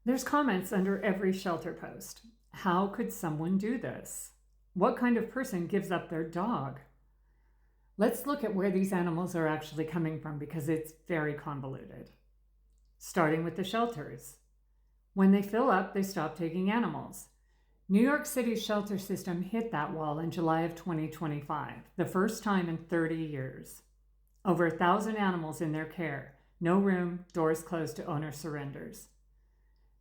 There's comments under every shelter post. How could someone do this? What kind of person gives up their dog? Let's look at where these animals are actually coming from because it's very convoluted. Starting with the shelters. When they fill up, they stop taking animals. New York City's shelter system hit that wall in July of 2025, the first time in 30 years. Over 1,000 animals in their care, no room, doors closed to owner surrenders.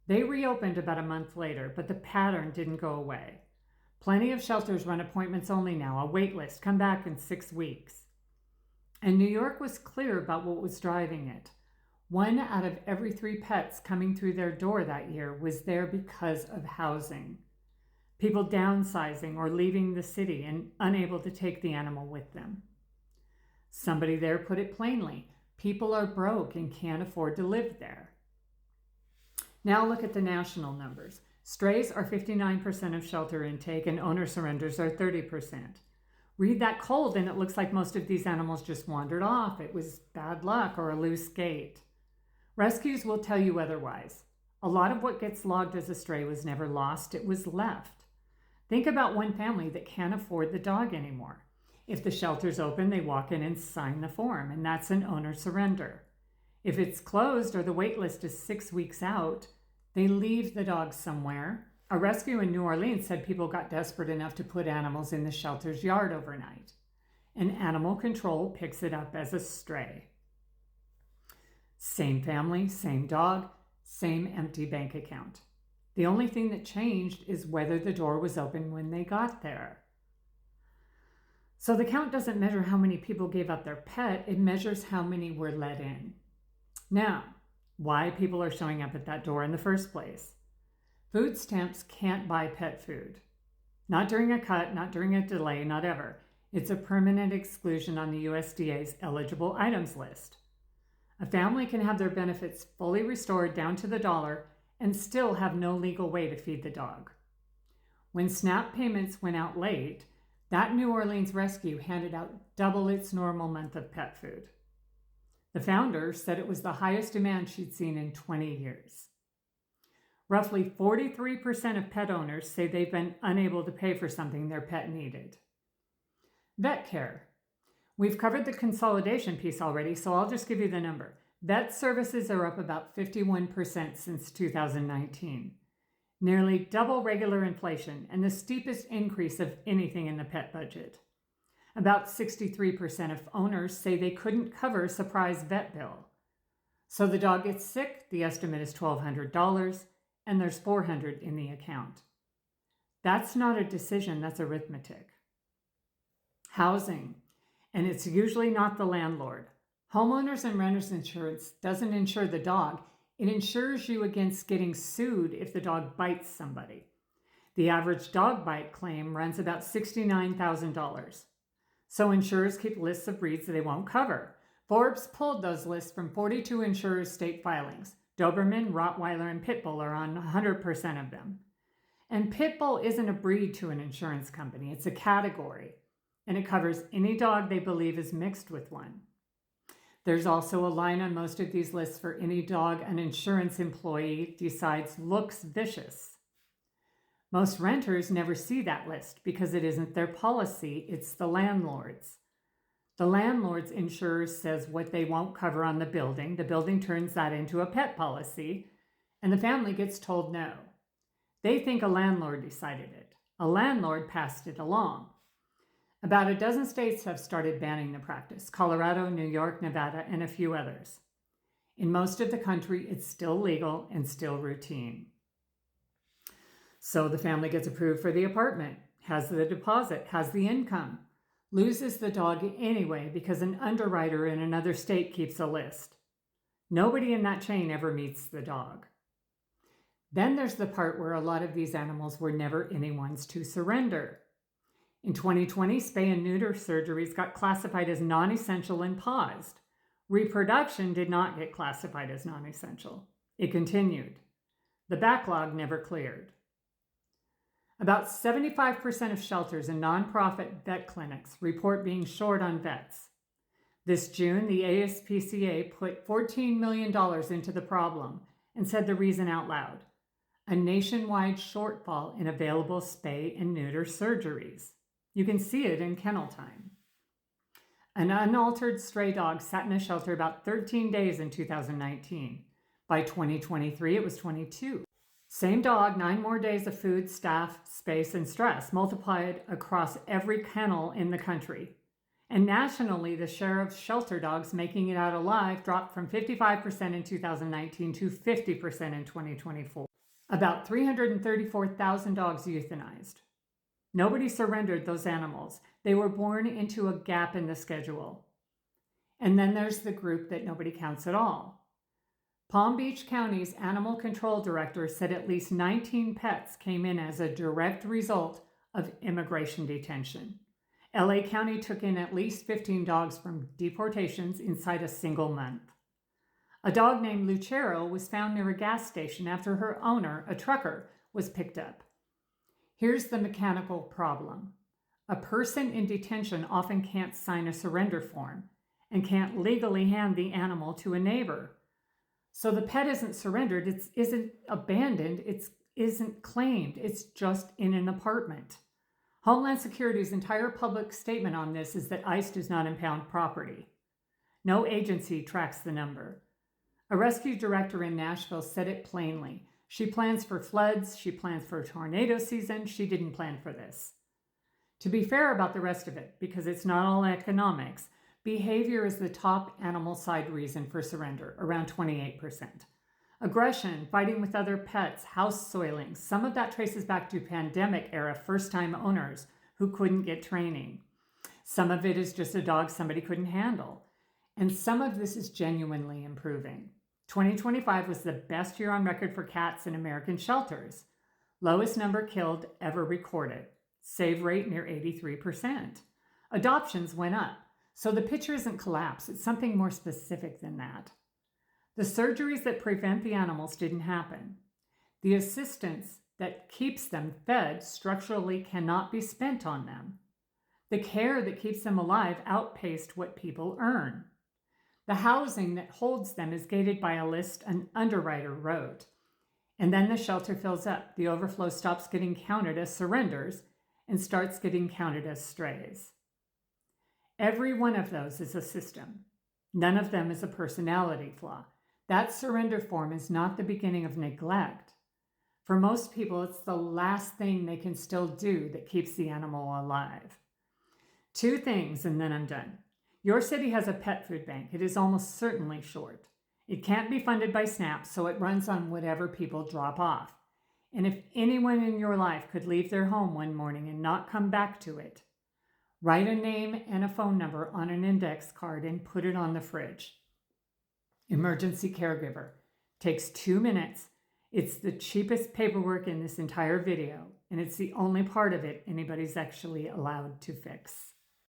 They reopened about a month later, but the pattern didn't go away. Plenty of shelters run appointments only now, a wait list, come back in 6 weeks. And New York was clear about what was driving it. 1 out of every 3 pets coming through their door that year was there because of housing. People downsizing or leaving the city and unable to take the animal with them. Somebody there put it plainly, people are broke and can't afford to live there. Now look at the national numbers. Strays are 59% of shelter intake and owner surrenders are 30%. Read that cold and it looks like most of these animals just wandered off. It was bad luck or a loose gate. Rescues will tell you otherwise. A lot of what gets logged as a stray was never lost, it was left. Think about one family that can't afford the dog anymore. If the shelter's open, they walk in and sign the form, and that's an owner surrender. If it's closed or the wait list is 6 weeks out, they leave the dog somewhere. A rescue in New Orleans said people got desperate enough to put animals in the shelter's yard overnight. And animal control picks it up as a stray. Same family, same dog, same empty bank account. The only thing that changed is whether the door was open when they got there. So the count doesn't measure how many people gave up their pet, it measures how many were let in. Now, why people are showing up at that door in the first place. Food stamps can't buy pet food. Not during a cut, not during a delay, not ever. It's a permanent exclusion on the USDA's eligible items list. A family can have their benefits fully restored down to the dollar and still have no legal way to feed the dog. When SNAP payments went out late, that New Orleans rescue handed out double its normal month of pet food. The founder said it was the highest demand she'd seen in 20 years. Roughly 43% of pet owners say they've been unable to pay for something their pet needed. Vet care. We've covered the consolidation piece already, so I'll just give you the number. Vet services are up about 51% since 2019. Nearly double regular inflation and the steepest increase of anything in the pet budget. About 63% of owners say they couldn't cover a surprise vet bill. So the dog gets sick, the estimate is $1,200, and there's $400 in the account. That's not a decision, that's arithmetic. Housing, and it's usually not the landlord. Homeowners and renters insurance doesn't insure the dog, it insures you against getting sued if the dog bites somebody. The average dog bite claim runs about $69,000. So insurers keep lists of breeds that they won't cover. Forbes pulled those lists from 42 insurers' state filings. Doberman, Rottweiler, and Pit Bull are on 100% of them. And Pit Bull isn't a breed to an insurance company, it's a category. And it covers any dog they believe is mixed with one. There's also a line on most of these lists for any dog an insurance employee decides looks vicious. Most renters never see that list because it isn't their policy, it's the landlord's. The landlord's insurer says what they won't cover on the building turns that into a pet policy, and the family gets told no. They think a landlord decided it. A landlord passed it along. About a dozen states have started banning the practice: Colorado, New York, Nevada, and a few others. In most of the country, it's still legal and still routine. So the family gets approved for the apartment, has the deposit, has the income, loses the dog anyway because an underwriter in another state keeps a list. Nobody in that chain ever meets the dog. Then there's the part where a lot of these animals were never anyone's to surrender. In 2020, spay and neuter surgeries got classified as non-essential and paused. Reproduction did not get classified as non-essential. It continued. The backlog never cleared. About 75% of shelters and nonprofit vet clinics report being short on vets. This June, the ASPCA put $14 million into the problem and said the reason out loud: a nationwide shortfall in available spay and neuter surgeries. You can see it in kennel time. An unaltered stray dog sat in a shelter about 13 days in 2019. By 2023, it was 22. Same dog, 9 more days of food, staff, space, and stress, multiplied across every kennel in the country. And nationally, the share of shelter dogs making it out alive dropped from 55% in 2019 to 50% in 2024. About 334,000 dogs euthanized. Nobody surrendered those animals. They were born into a gap in the schedule. And then there's the group that nobody counts at all. Palm Beach County's animal control director said at least 19 pets came in as a direct result of immigration detention. LA County took in at least 15 dogs from deportations inside a single month. A dog named Lucero was found near a gas station after her owner, a trucker, was picked up. Here's the mechanical problem. A person in detention often can't sign a surrender form and can't legally hand the animal to a neighbor. So the pet isn't surrendered, it isn't abandoned, it isn't claimed, it's just in an apartment. Homeland Security's entire public statement on this is that ICE does not impound property. No agency tracks the number. A rescue director in Nashville said it plainly. She plans for floods, she plans for tornado season, she didn't plan for this. To be fair about the rest of it, because it's not all economics, behavior is the top animal side reason for surrender, around 28%. Aggression, fighting with other pets, house soiling, some of that traces back to pandemic era first-time owners who couldn't get training. Some of it is just a dog somebody couldn't handle. And some of this is genuinely improving. 2025 was the best year on record for cats in American shelters. Lowest number killed ever recorded. Save rate near 83%. Adoptions went up. So the picture isn't collapse, it's something more specific than that. The surgeries that prevent the animals didn't happen. The assistance that keeps them fed structurally cannot be spent on them. The care that keeps them alive outpaced what people earn. The housing that holds them is gated by a list an underwriter wrote. And then the shelter fills up. The overflow stops getting counted as surrenders and starts getting counted as strays. Every one of those is a system. None of them is a personality flaw. That surrender form is not the beginning of neglect. For most people, it's the last thing they can still do that keeps the animal alive. 2 things, and then I'm done. Your city has a pet food bank. It is almost certainly short. It can't be funded by SNAP, so it runs on whatever people drop off. And if anyone in your life could leave their home one morning and not come back to it, write a name and a phone number on an index card and put it on the fridge. Emergency caregiver. Takes 2 minutes. It's the cheapest paperwork in this entire video, and it's the only part of it anybody's actually allowed to fix.